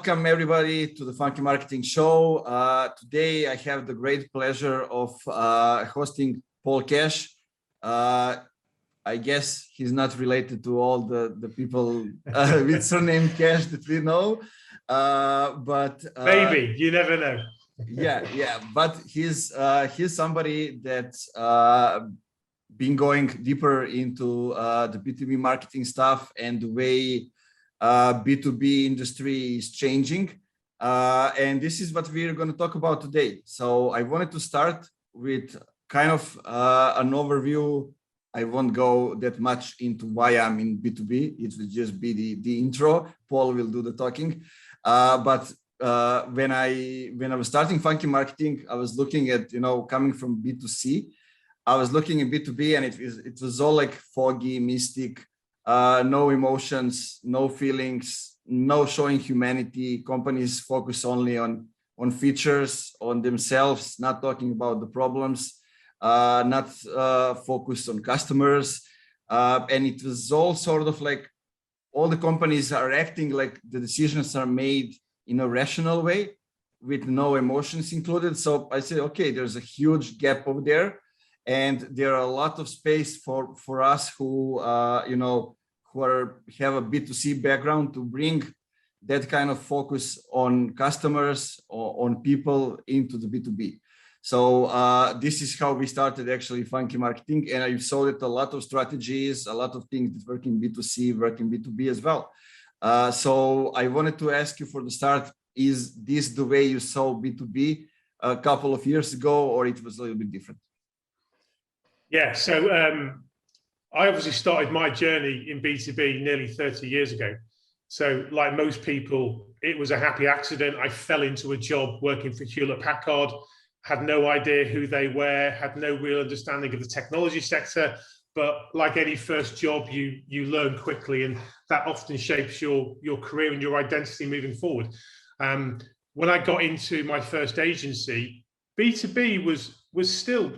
Welcome everybody to the Funky Marketing Show. Today I have the great pleasure of hosting Paul Cash. I guess he's not related to all the people with surname Cash that we know, but maybe, you never know. yeah, but he's somebody that's been going deeper into the B2B marketing stuff and the way B2B industry is changing. And this is what we're going to talk about today. So I wanted to start with kind of an overview. I won't go that much into why I'm in B2B. It will just be the intro. Paul will do the talking. But when I was starting Funky Marketing, I was looking at, coming from B2C. I was looking at B2B and it was all like foggy, mystic, no emotions, no feelings, no showing humanity. Companies focus only on features, on themselves, not talking about the problems, not focused on customers. And it was all sort of like all the companies are acting like the decisions are made in a rational way with no emotions included. So I said, okay, there's a huge gap over there. And there are a lot of space for us who, have a B2C background to bring that kind of focus on customers or on people into the B2B. So this is how we started actually Funky Marketing. And I saw that a lot of strategies, a lot of things that work in B2C, work in B2B as well. So I wanted to ask you for the start, is this the way you saw B2B a couple of years ago, or it was a little bit different? Yeah, so I obviously started my journey in B2B nearly 30 years ago. So like most people, it was a happy accident. I fell into a job working for Hewlett-Packard, had no idea who they were, had no real understanding of the technology sector. But like any first job, you learn quickly, and that often shapes your career and your identity moving forward. When I got into my first agency, B2B was still,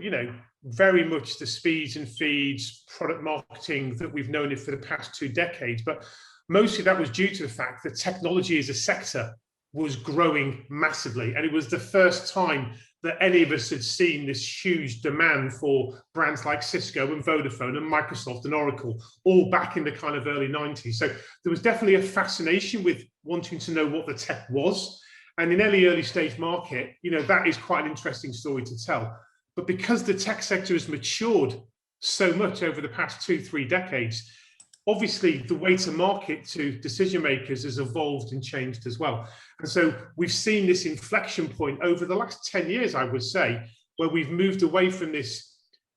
very much the speeds and feeds product marketing that we've known it for the past 2 decades. But mostly that was due to the fact that technology as a sector was growing massively. And it was the first time that any of us had seen this huge demand for brands like Cisco and Vodafone and Microsoft and Oracle, all back in the kind of early 90s. So there was definitely a fascination with wanting to know what the tech was. And in any early stage market, that is quite an interesting story to tell. But because the tech sector has matured so much over the past 2-3 decades, obviously the way to market to decision makers has evolved and changed as well. And so we've seen this inflection point over the last 10 years, I would say, where we've moved away from this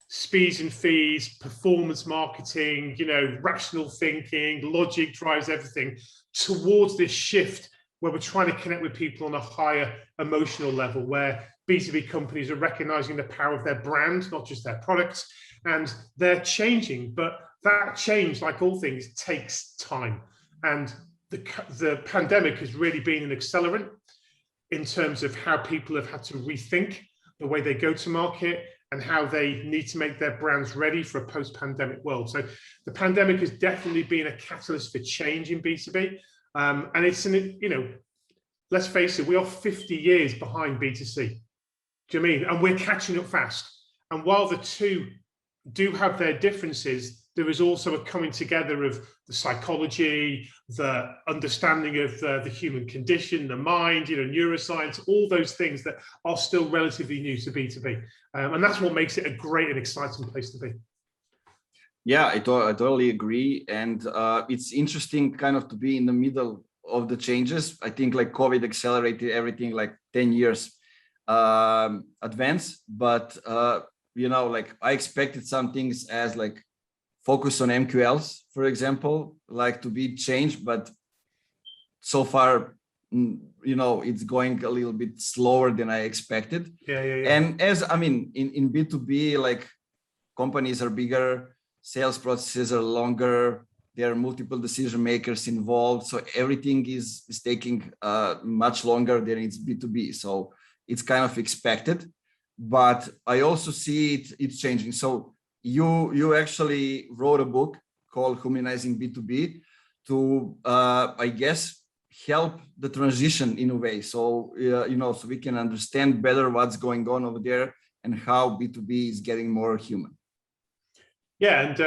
speeds and feeds, performance marketing, rational thinking, logic drives everything, towards this shift where we're trying to connect with people on a higher emotional level, where B2B companies are recognizing the power of their brand, not just their products, and they're changing. But that change, like all things, takes time. And the pandemic has really been an accelerant in terms of how people have had to rethink the way they go to market and how they need to make their brands ready for a post-pandemic world. So the pandemic has definitely been a catalyst for change in B2B. And it's, let's face it, we are 50 years behind B2C. Do you know what I mean? And we're catching up fast. And while the two do have their differences, there is also a coming together of the psychology, the understanding of the human condition, the mind, neuroscience, all those things that are still relatively new to B2B. And that's what makes it a great and exciting place to be. Yeah, I totally agree. And it's interesting kind of to be in the middle of the changes. I think like COVID accelerated everything like 10 years advance. But, I expected some things as like focus on MQLs, for example, like to be changed. But so far, it's going a little bit slower than I expected. Yeah. And in B2B, like companies are bigger, sales processes are longer, there are multiple decision makers involved. So everything is taking much longer than it's B2B. So it's kind of expected, but I also see it's changing. So you actually wrote a book called Humanizing B2B to, I guess, help the transition in a way. So, so we can understand better what's going on over there and how B2B is getting more human. Yeah. And,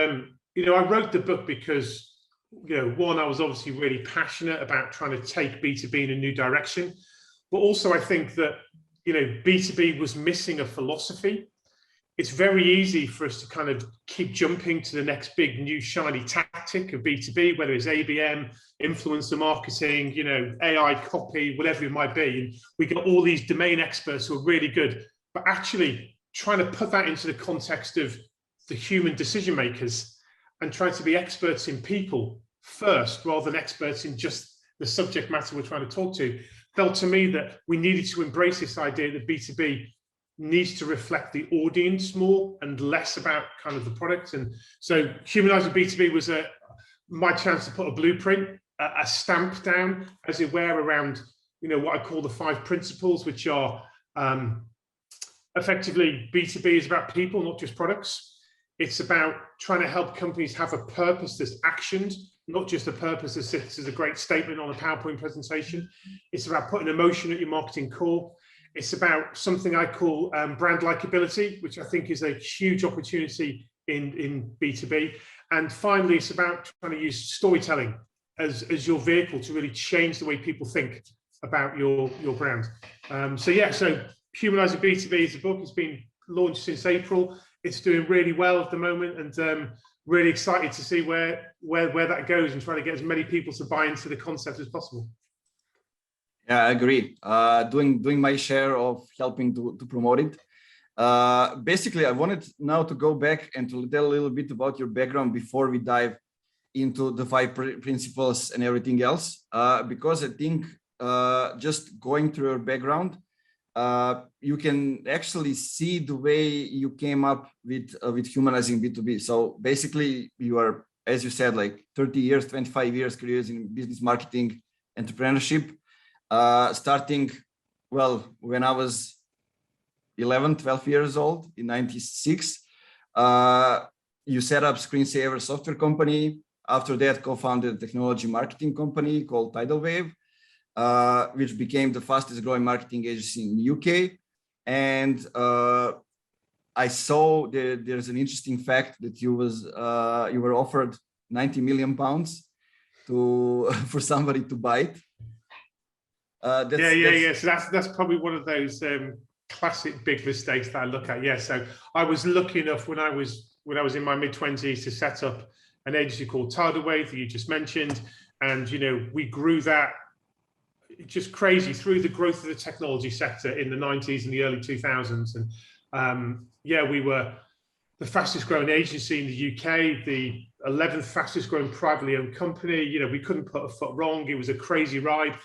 I wrote the book because, one, I was obviously really passionate about trying to take B2B in a new direction. But also I think that, B2B was missing a philosophy. It's very easy for us to kind of keep jumping to the next big new shiny tactic of B2B, whether it's ABM, influencer marketing, AI copy, whatever it might be. And we got all these domain experts who are really good, but actually trying to put that into the context of the human decision makers and trying to be experts in people first, rather than experts in just the subject matter we're trying to talk to, felt to me that we needed to embrace this idea that B2B needs to reflect the audience more and less about kind of the product. And so Humanizing B2B was my chance to put a blueprint, a stamp down, as it were, around, what I call the 5 principles, which are effectively B2B is about people, not just products. It's about trying to help companies have a purpose that's actioned, not just a purpose that sits as a great statement on a PowerPoint presentation. It's about putting emotion at your marketing core. It's about something I call brand likability, which I think is a huge opportunity in B2B. And finally, it's about trying to use storytelling as your vehicle to really change the way people think about your brand. So Humanizing B2B is a book. It's been launched since April. It's doing really well at the moment, and really excited to see where that goes and trying to get as many people to buy into the concept as possible. Yeah, I agree. Doing my share of helping to promote it. Basically, I wanted now to go back and to tell a little bit about your background before we dive into the 5 principles and everything else. Because I think just going through your background, you can actually see the way you came up with Humanizing B2B. So basically, you are, as you said, like 30 years, 25 years careers in business marketing, entrepreneurship. Starting, well, when I was 11, 12 years old in 96, you set up Screensaver software company. After that, co-founded a technology marketing company called Tidal Wave, which became the fastest growing marketing agency in the UK. And I saw there's an interesting fact that you were offered 90 million pounds for somebody to buy it. So that's probably one of those classic big mistakes that I look at. Yeah, so I was lucky enough when I was in my mid-20s to set up an agency called Tidal Wave that you just mentioned, and we grew that just crazy through the growth of the technology sector in the 90s and the early 2000s, and we were the fastest growing agency in the UK, the 11th fastest growing privately owned company. We couldn't put a foot wrong. It was a crazy ride.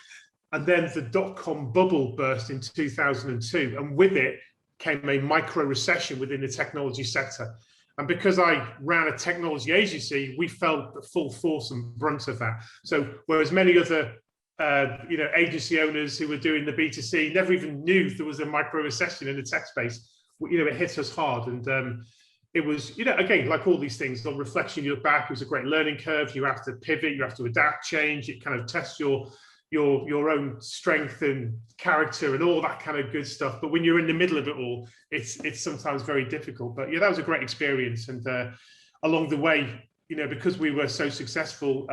And then the dot-com bubble burst in 2002. And with it came a micro recession within the technology sector. And because I ran a technology agency, we felt the full force and brunt of that. So whereas many other agency owners who were doing the B2C never even knew there was a micro recession in the tech space, it hit us hard. And it was, again, like all these things, on reflection, you look back, it was a great learning curve. You have to pivot, you have to adapt, change. It kind of tests your own strength and character and all that kind of good stuff. But when you're in the middle of it all, it's sometimes very difficult. But that was a great experience. And along the way, because we were so successful,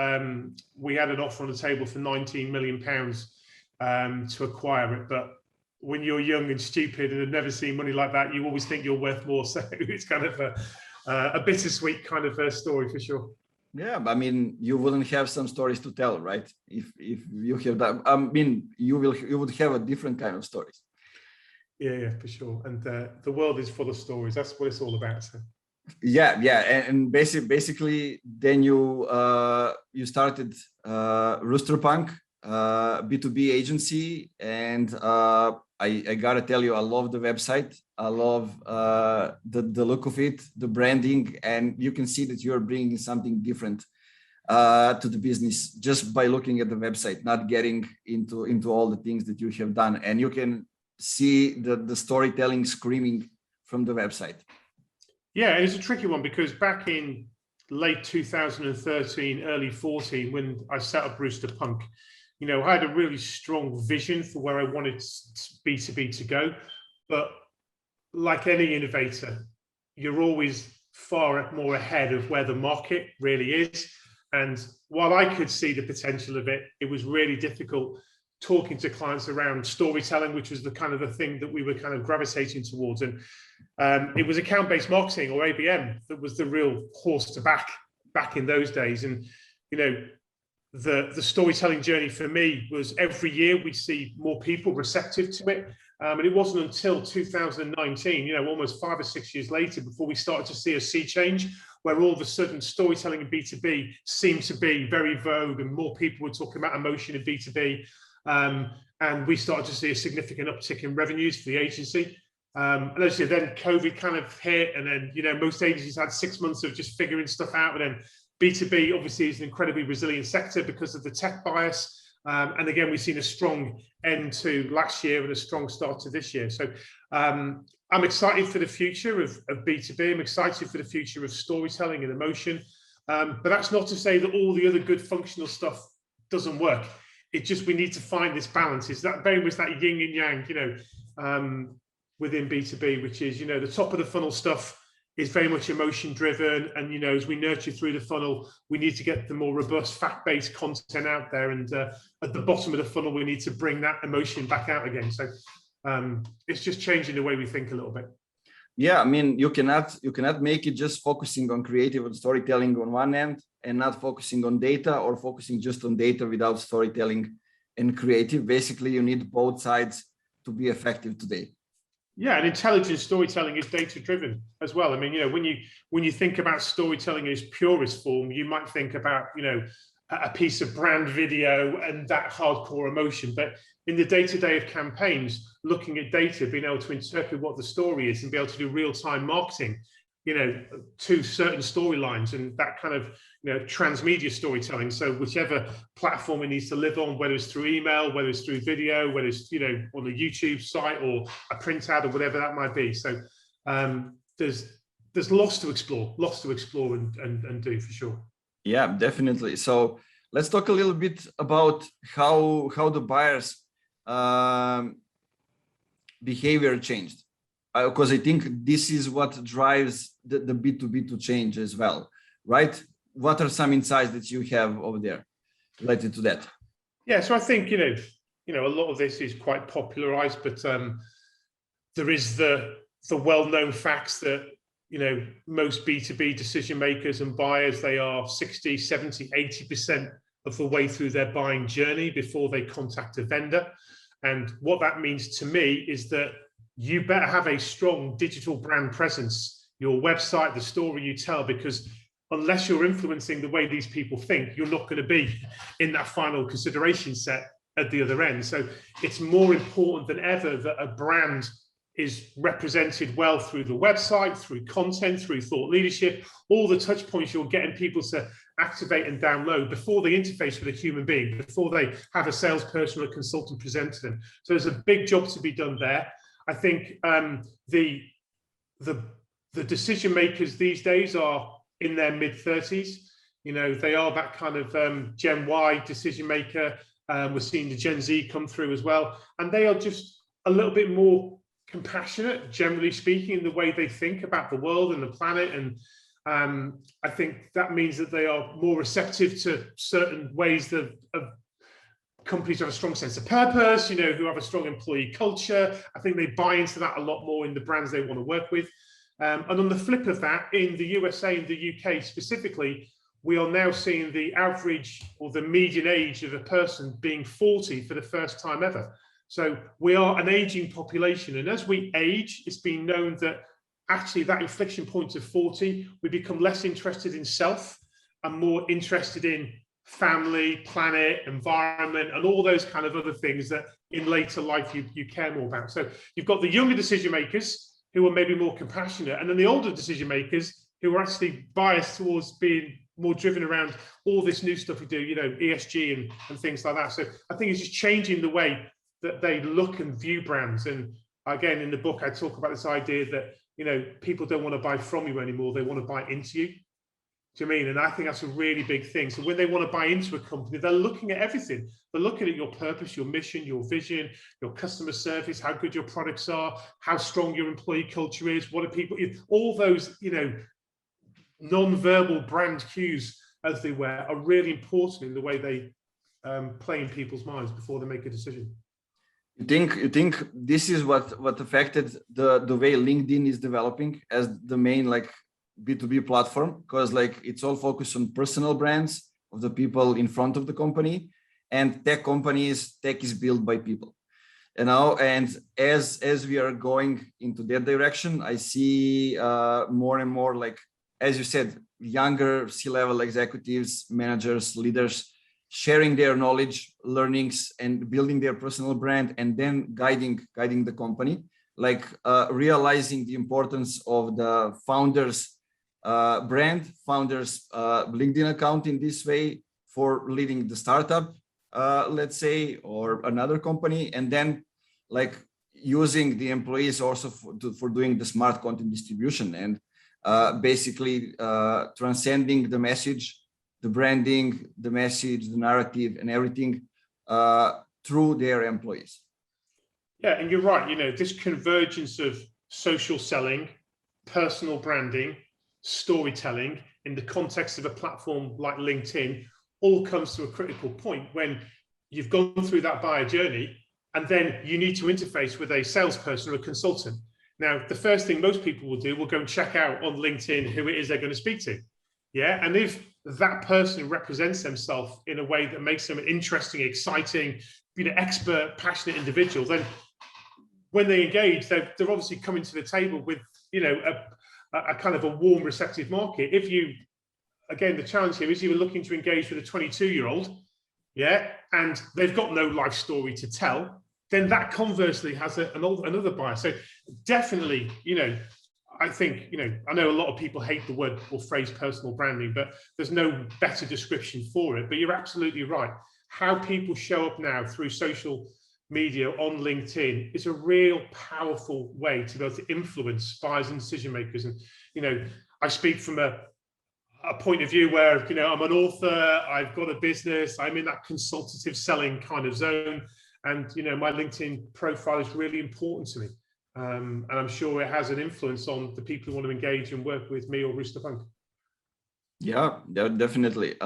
we had an offer on the table for 19 million pounds to acquire it. But when you're young and stupid and have never seen money like that, you always think you're worth more. So it's kind of a bittersweet kind of story for sure. Yeah, I mean, you wouldn't have some stories to tell, right? If you have that, I mean, you would have a different kind of stories. Yeah, for sure. And the world is full of stories. That's what it's all about. So. Yeah, and basically, then you started Rooster Punk, B2B agency, and I gotta tell you, I love the website. I love the look of it, the branding, and you can see that you are bringing something different to the business just by looking at the website, not getting into all the things that you have done, and you can see the storytelling screaming from the website. Yeah, it's a tricky one because back in late 2013, early 14, when I set up Rooster Punk, You know, I had a really strong vision for where I wanted B2B to go, but like any innovator, you're always far more ahead of where the market really is. And while I could see the potential of it, it was really difficult talking to clients around storytelling, which was the kind of the thing that we were kind of gravitating towards. And it was account-based marketing, or ABM, that was the real horse to back in those days. And, you know, the storytelling journey for me was every year we'd see more people receptive to it. And it wasn't until 2019, you know, almost 5 or 6 years later, before we started to see a sea change, where all of a sudden storytelling in B2B seemed to be very vogue and more people were talking about emotion in B2B. And we started to see a significant uptick in revenues for the agency. And as I said, then COVID kind of hit, and then, you know, most agencies had 6 months of just figuring stuff out. And then B2B obviously is an incredibly resilient sector because of the tech bias. And again, we've seen a strong end to last year and a strong start to this year. So I'm excited for the future of B2B. I'm excited for the future of storytelling and emotion. But that's not to say that all the other good functional stuff doesn't work. It's just we need to find this balance. It's that very much that yin and yang, you know, within B2B, which is, you know, the top of the funnel stuff is very much emotion driven. And, you know, as we nurture through the funnel, we need to get the more robust fact-based content out there. And at the bottom of the funnel, we need to bring that emotion back out again. So it's just changing the way we think a little bit. Yeah, I mean, you cannot make it just focusing on creative and storytelling on one end and not focusing on data, or focusing just on data without storytelling and creative. Basically, you need both sides to be effective today. Yeah, and intelligent storytelling is data-driven as well. I mean, you know, when you think about storytelling in its purest form, you might think about, you know, a piece of brand video and that hardcore emotion. But in the day-to-day of campaigns, looking at data, being able to interpret what the story is and be able to do real-time marketing, you know, to certain storylines, and that kind of, you know, transmedia storytelling. So whichever platform it needs to live on, whether it's through email, whether it's through video, whether it's, you know, on a YouTube site or a print ad or whatever that might be. So there's lots to explore and do for sure. Yeah, definitely. So let's talk a little bit about how the buyers behavior changed, because I think this is what drives the B2B to change as well, right? What are some insights that you have over there related to that? Yeah, so I think, you know, a lot of this is quite popularized, but there is the well-known facts that, you know, most B2B decision makers and buyers, they are 60, 70, 80% of the way through their buying journey before they contact a vendor. And what that means to me is that you better have a strong digital brand presence, your website, the story you tell, because unless you're influencing the way these people think, you're not going to be in that final consideration set at the other end. So it's more important than ever that a brand is represented well through the website, through content, through thought leadership, all the touch points you're getting people to activate and download before they interface with a human being, before they have a salesperson or a consultant present to them. So there's a big job to be done there. I think the decision makers these days are in their mid-30s. You know, they are that kind of Gen Y decision maker. We're seeing the Gen Z come through as well, and they are just a little bit more compassionate, generally speaking, in the way they think about the world and the planet. And I think that means that they are more receptive to certain ways of companies who have a strong sense of purpose, you know, who have a strong employee culture. I think they buy into that a lot more in the brands they want to work with. And on the flip of that, in the USA and the UK specifically, we are now seeing the average or the median age of a person being 40 for the first time ever. So we are an aging population. And as we age, it's been known that actually that inflection point of 40, we become less interested in self and more interested in family, planet, environment, and all those kind of other things that in later life you care more about. So you've got the younger decision makers who are maybe more compassionate, and then the older decision makers who are actually biased towards being more driven around all this new stuff we do, you know, ESG and things like that. So I think it's just changing the way that they look and view brands. And again, in the book, I talk about this idea that, you know, people don't want to buy from you anymore. They want to buy into you. Do you mean? And I think that's a really big thing. So when they want to buy into a company, they're looking at everything. They're looking at your purpose, your mission, your vision, your customer service, how good your products are, how strong your employee culture is, what are people, all those, non-verbal brand cues, as they were, are really important in the way they play in people's minds before they make a decision. You think this is what affected the way LinkedIn is developing as the main B2B platform, because it's all focused on personal brands of the people in front of the company, and tech is built by people, and as we are going into that direction, I see more and more, as you said, younger C-level executives, managers, leaders sharing their knowledge, learnings, and building their personal brand, and then guiding the company, realizing the importance of the founders brand, founders LinkedIn account in this way for leading the startup, let's say, or another company, and then using the employees also for doing the smart content distribution, and basically transcending the message, the branding, the message, the narrative, and everything through their employees. Yeah, and you're right. This convergence of social selling, personal branding, storytelling in the context of a platform like LinkedIn all comes to a critical point when you've gone through that buyer journey, and then you need to interface with a salesperson or a consultant. Now, the first thing most people will do will go and check out on LinkedIn who it is they're going to speak to. Yeah, and if that person represents themselves in a way that makes them an interesting, exciting, expert, passionate individual, then when they engage, they're obviously coming to the table with, a kind of a warm, receptive market. If you, again, the challenge here is you were looking to engage with a 22-year-old, yeah, and they've got no life story to tell, then that conversely has another buyer. So definitely, I think, I know a lot of people hate the word or phrase personal branding, but there's no better description for it. But you're absolutely right. How people show up now through social media on LinkedIn is a real powerful way to be able to influence buyers and decision makers. And, I speak from a point of view where, I'm an author, I've got a business, I'm in that consultative selling kind of zone. And, my LinkedIn profile is really important to me. And I'm sure it has an influence on the people who want to engage and work with me or Rooster Punk. Yeah, definitely.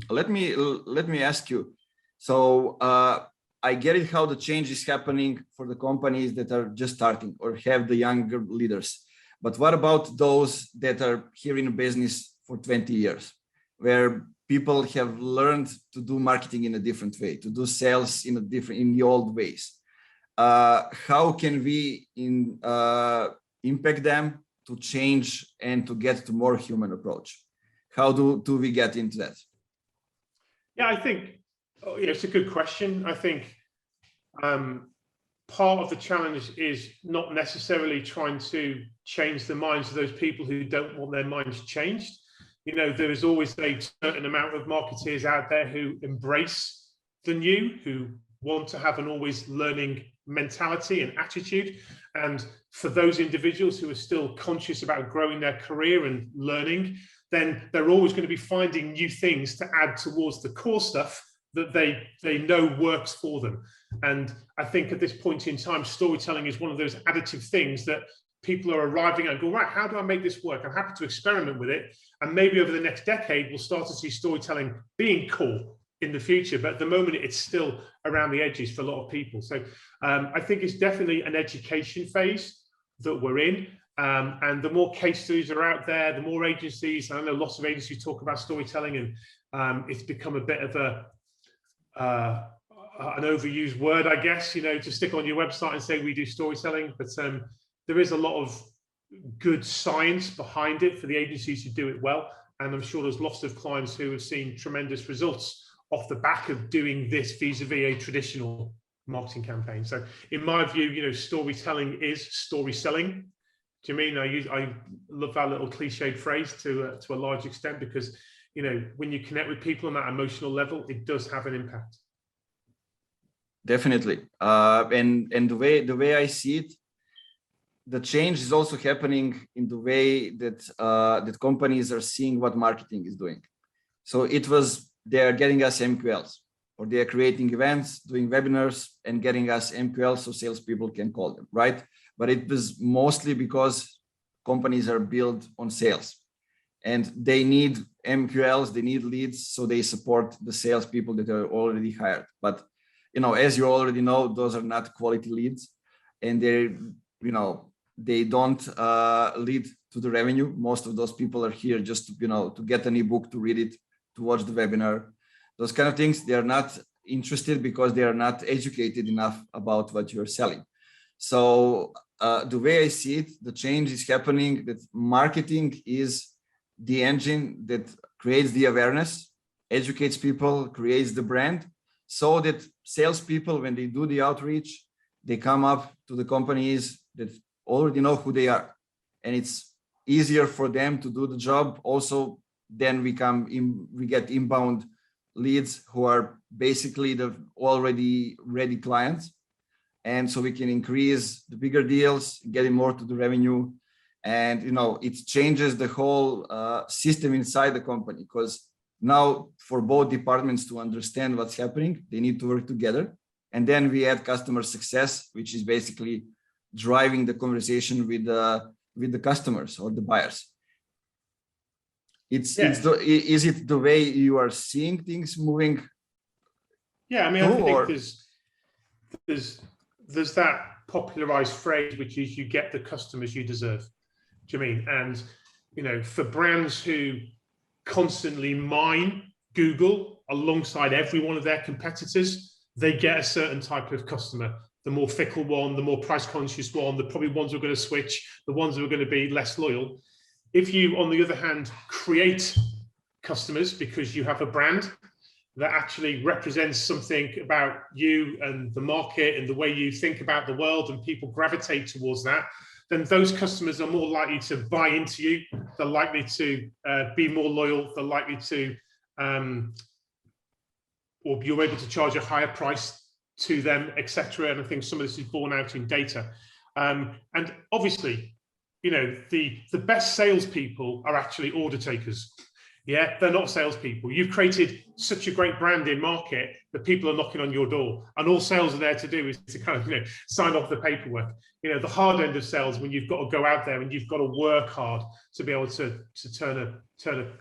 Let me ask you. So I get it how the change is happening for the companies that are just starting or have the younger leaders. But what about those that are here in business for 20 years, where people have learned to do marketing in a different way, to do sales in the old ways? How can we impact them to change and to get to more human approach? How do we get into that? Yeah, I think it's a good question. I think part of the challenge is not necessarily trying to change the minds of those people who don't want their minds changed. There is always a certain amount of marketeers out there who embrace the new, who want to have an always learning mentality and attitude. And for those individuals who are still conscious about growing their career and learning, then they're always going to be finding new things to add towards the core stuff that they know works for them. And I think at this point in time, storytelling is one of those additive things that people are arriving at and go, right, how do I make this work? I'm happy to experiment with it. And maybe over the next decade, we'll start to see storytelling being core in the future. But at the moment, it's still around the edges for a lot of people. So I think it's definitely an education phase that we're in. And the more case studies are out there, the more agencies, I know lots of agencies talk about storytelling, and it's become a bit of an overused word, I guess, to stick on your website and say we do storytelling. But there is a lot of good science behind it for the agencies who do it well. And I'm sure there's lots of clients who have seen tremendous results off the back of doing this vis-a-vis a traditional marketing campaign. So in my view, storytelling is story selling. Do you mean I love that little cliched phrase to a large extent, because when you connect with people on that emotional level, it does have an impact. Definitely. And the way I see it, the change is also happening in the way that that companies are seeing what marketing is doing. So it was, they're getting us MQLs, or they're creating events, doing webinars and getting us MQLs so salespeople can call them, right? But it was mostly because companies are built on sales and they need MQLs, they need leads, so they support the salespeople that are already hired. But, you know, as you already know, those are not quality leads, and they're, you know, they don't lead to the revenue. Most of those people are here just to, you know, to get an ebook, to read it, to watch the webinar, those kind of things. They are not interested because they are not educated enough about what you're selling. So the way I see it, the change is happening, that marketing is the engine that creates the awareness, educates people, creates the brand, so that salespeople, when they do the outreach, they come up to the companies that already know who they are, and it's easier for them to do the job. Also, then we get inbound leads who are basically the already ready clients, and so we can increase the bigger deals, getting more to the revenue. And, you know, it changes the whole system inside the company, because now for both departments to understand what's happening, they need to work together. And then we add customer success, which is basically driving the conversation with the customers or the buyers. Is it the way you are seeing things moving? Yeah, I mean, I think there's that popularized phrase, which is, you get the customers you deserve. Do you mean? And, you know, for brands who constantly mine Google alongside every one of their competitors, they get a certain type of customer. The more fickle one, the more price conscious one, the probably ones who are going to switch, the ones who are going to be less loyal. If you, on the other hand, create customers because you have a brand that actually represents something about you and the market and the way you think about the world, and people gravitate towards that, then those customers are more likely to buy into you. They're likely to be more loyal. They're likely to, or you're able to charge a higher price to them, etc. And I think some of this is borne out in data. And obviously, you know, the best salespeople are actually order takers. Yeah, they're not salespeople. You've created such a great brand in market that people are knocking on your door, and all sales are there to do is to kind of, you know, sign off the paperwork. You know, the hard end of sales, when you've got to go out there and you've got to work hard to be able to turn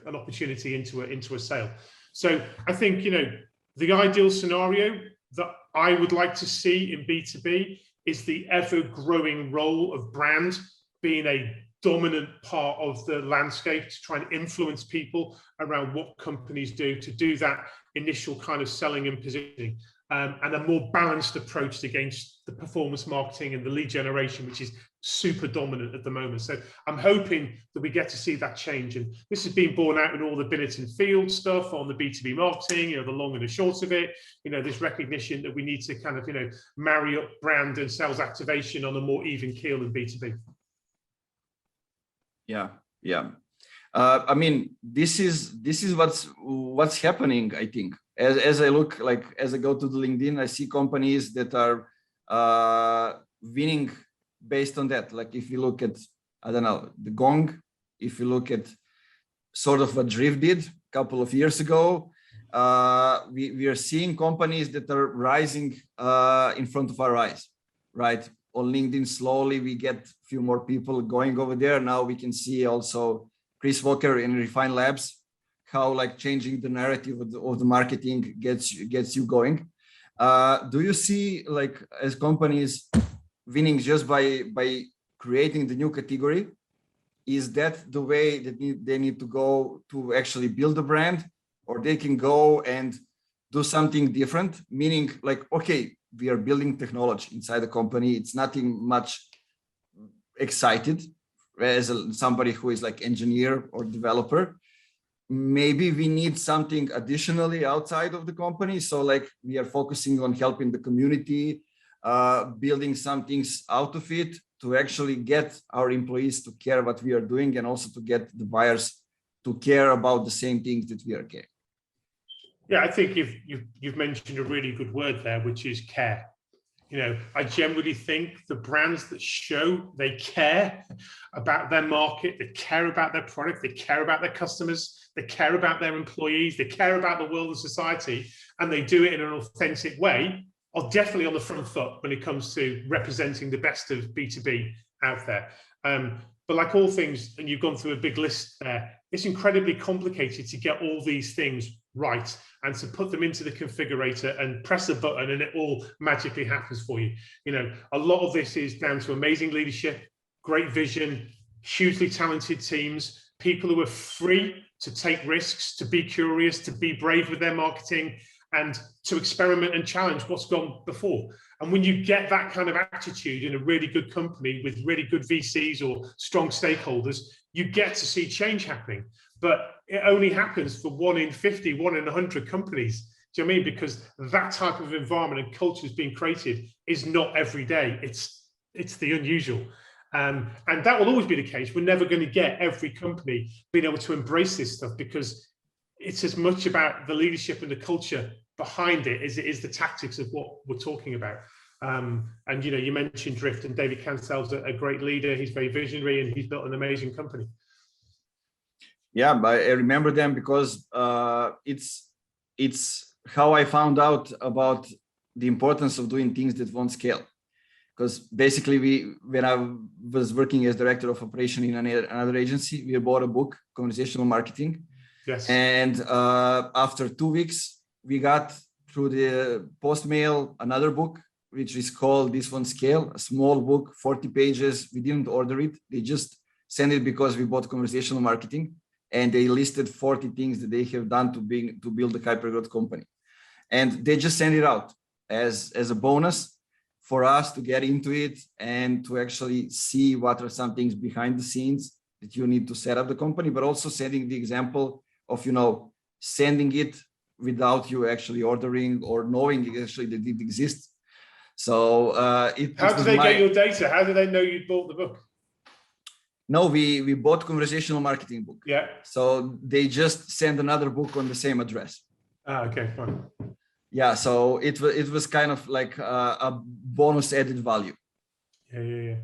an opportunity into a sale. So I think, you know, the ideal scenario that I would like to see in B2B is the ever-growing role of brand being a dominant part of the landscape, to try and influence people around what companies do, to do that initial kind of selling and positioning, and a more balanced approach against the performance marketing and the lead generation, which is super dominant at the moment. So I'm hoping that we get to see that change. And this has been borne out in all the Binnerton Field stuff on the B2B marketing, you know, the long and the short of it, you know, this recognition that we need to kind of, you know, marry up brand and sales activation on a more even keel in B2B. Yeah. I mean, this is what's happening. I think as I look, like, as I go to the LinkedIn, I see companies that are winning based on that. Like, if you look at, I don't know, the Gong, if you look at sort of what Drift did a couple of years ago, we are seeing companies that are rising in front of our eyes, right? On LinkedIn, slowly we get a few more people going over there. Now we can see also Chris Walker in Refine Labs, how like changing the narrative of the marketing gets you going. Do you see, like, as companies winning just by creating the new category? Is that the way that they need to go to actually build a brand, or they can go and do something different? Meaning, like, okay, we are building technology inside the company. It's nothing much excited as somebody who is like engineer or developer. Maybe we need something additionally outside of the company. So like, we are focusing on helping the community, building some things out of it to actually get our employees to care what we are doing, and also to get the buyers to care about the same things that we are caring. Yeah, I think you've mentioned a really good word there, which is care. I generally think the brands that show they care about their market, they care about their product, they care about their customers, they care about their employees, they care about the world and society, and they do it in an authentic way, are definitely on the front foot when it comes to representing the best of B2B out there. But like all things, and you've gone through a big list there, it's incredibly complicated to get all these things right and to put them into the configurator and press a button and it all magically happens for you. A lot of this is down to amazing leadership, great vision, hugely talented teams, people who are free to take risks, to be curious, to be brave with their marketing, and to experiment and challenge what's gone before. And when you get that kind of attitude in a really good company with really good VCs or strong stakeholders, you get to see change happening. But it only happens for 1 in 50, 1 in 100 companies. Do you know what I mean? Because that type of environment and culture is being created is not every day. It's the unusual. And that will always be the case. We're never going to get every company being able to embrace this stuff, because it's as much about the leadership and the culture behind it as it is the tactics of what we're talking about. And you mentioned Drift, and David Cancell's a great leader. He's very visionary, and he's built an amazing company. Yeah, but I remember them because it's how I found out about the importance of doing things that won't scale. Because basically, when I was working as director of operation in another agency, we bought a book, Conversational Marketing. Yes. And after 2 weeks, we got through the post mail another book, which is called This Won't Scale, a small book, 40 pages. We didn't order it. They just sent it because we bought Conversational Marketing, and they listed 40 things that they have done to build a hypergrowth company. And they just sent it out as a bonus for us to get into it and to actually see what are some things behind the scenes that you need to set up the company, but also setting the example of, sending it without you actually ordering or knowing actually that it exists. So how did they get your data? How did they know you bought the book? No, we bought Conversational Marketing book. Yeah. So they just sent another book on the same address. Okay, fine. Yeah, so it was kind of like a bonus added value. Yeah.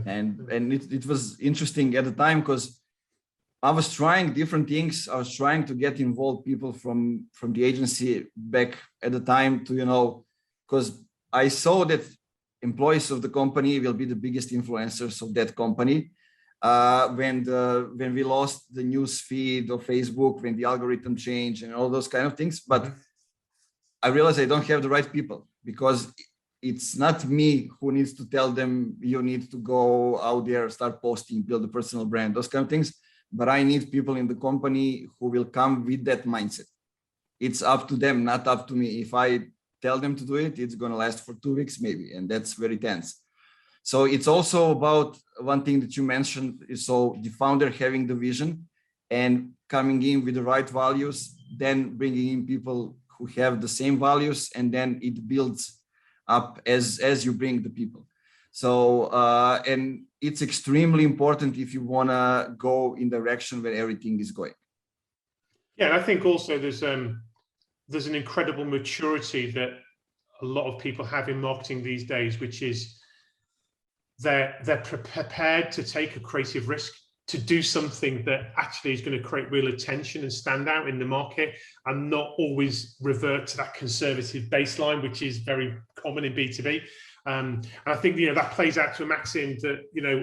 And it was interesting at the time because I was trying different things. I was trying to get involved people from the agency back at the time to, because I saw that employees of the company will be the biggest influencers of that company. When we lost the news feed of Facebook, when the algorithm changed and all those kind of things. But I realized I don't have the right people, because it's not me who needs to tell them you need to go out there, start posting, build a personal brand, those kind of things. But I need people in the company who will come with that mindset. It's up to them, not up to me. If I tell them to do it, it's going to last for 2 weeks maybe, and that's very tense. So it's also about one thing that you mentioned is so the founder having the vision and coming in with the right values, then bringing in people who have the same values, and then it builds up as you bring the people. So and it's extremely important if you want to go in direction where everything is going. Yeah, and I think also there's an incredible maturity that a lot of people have in marketing these days, which is they're prepared to take a creative risk, to do something that actually is going to create real attention and stand out in the market, and not always revert to that conservative baseline, which is very common in B2B. And I think that plays out to a maxim that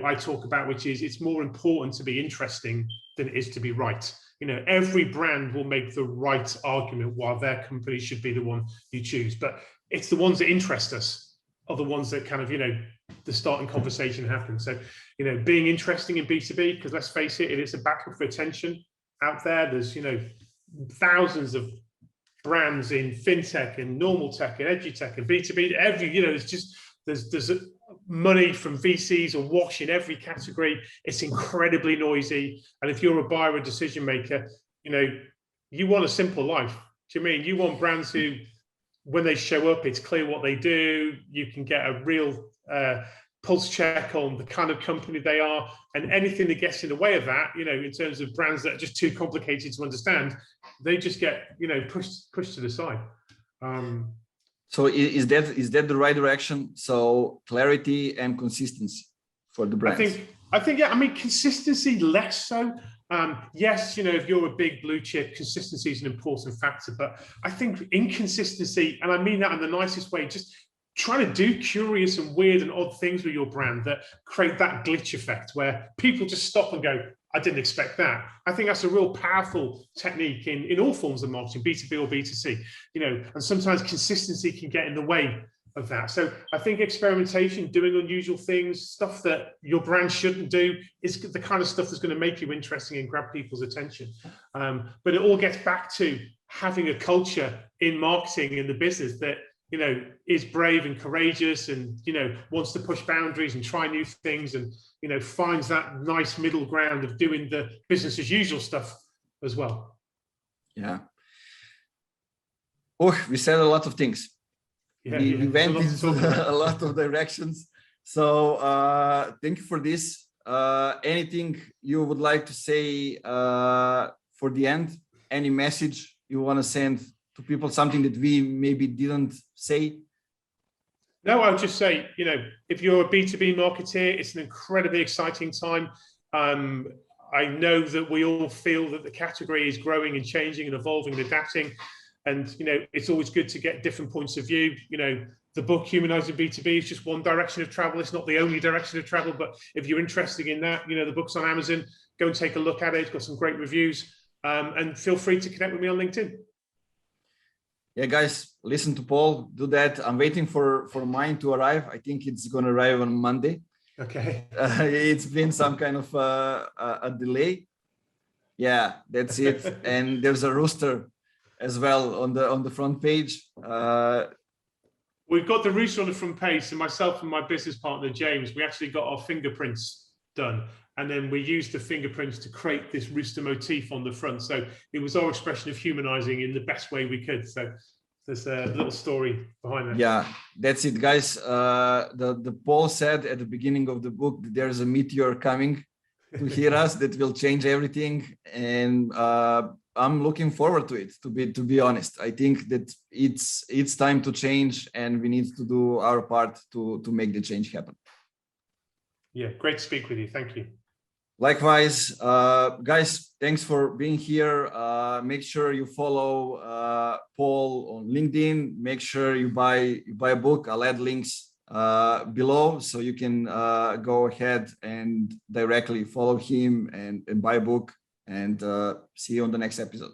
I talk about, which is it's more important to be interesting than it is to be right. Every brand will make the right argument while their company should be the one you choose, but it's the ones that interest us are the ones that kind of the starting conversation happens. So being interesting in B2B, because let's face it, it's a battle for attention out there. There's thousands of brands in fintech and normal tech and edutech and B2B. There's money from VCs or wash in every category. It's incredibly noisy, and if you're a buyer or decision maker, you want a simple life. Do you mean you want brands who, when they show up, it's clear what they do. You can get a real pulse check on the kind of company they are, and anything that gets in the way of that, in terms of brands that are just too complicated to understand, they just get pushed to the side. So is that the right direction? So clarity and consistency for the brands. I think, yeah. I mean, consistency less so. Yes, if you're a big blue chip, consistency is an important factor. But I think inconsistency, and I mean that in the nicest way, just trying to do curious and weird and odd things with your brand that create that glitch effect where people just stop and go, I didn't expect that. I think that's a real powerful technique in all forms of marketing, B2B or B2C, and sometimes consistency can get in the way of that. So I think experimentation, doing unusual things, stuff that your brand shouldn't do is the kind of stuff that's going to make you interesting and grab people's attention. But it all gets back to having a culture in marketing in the business that, is brave and courageous and, wants to push boundaries and try new things and, finds that nice middle ground of doing the business as usual stuff as well. Yeah. Oh, we said a lot of things. Yeah, we went into a lot of directions. So thank you for this. Anything you would like to say for the end? Any message you want to send to people, something that we maybe didn't say? No, I would just say, if you're a B2B marketeer, it's an incredibly exciting time. I know that we all feel that the category is growing and changing and evolving and adapting. And, it's always good to get different points of view. The book Humanizing B2B is just one direction of travel. It's not the only direction of travel, but if you're interested in that, the book's on Amazon, go and take a look at it. It's got some great reviews, and feel free to connect with me on LinkedIn. Yeah, guys, listen to Paul, do that. I'm waiting for mine to arrive. I think it's going to arrive on Monday. Okay. It's been some kind of a delay. Yeah, that's it. And there's a rooster as well on the front page. We've got the rooster on the front page. So myself and my business partner, James, we actually got our fingerprints done. And then we used the fingerprints to create this rooster motif on the front. So it was our expression of humanizing in the best way we could. So there's a little story behind that. Yeah, that's it, guys. The Paul said at the beginning of the book that there's a meteor coming to hear us that will change everything. And I'm looking forward to it, to be honest. I think that it's time to change and we need to do our part to make the change happen. Yeah, great to speak with you. Thank you. Likewise, guys, thanks for being here. Make sure you follow Paul on LinkedIn. Make sure you buy a book. I'll add links below so you can go ahead and directly follow him and buy a book. And see you on the next episode.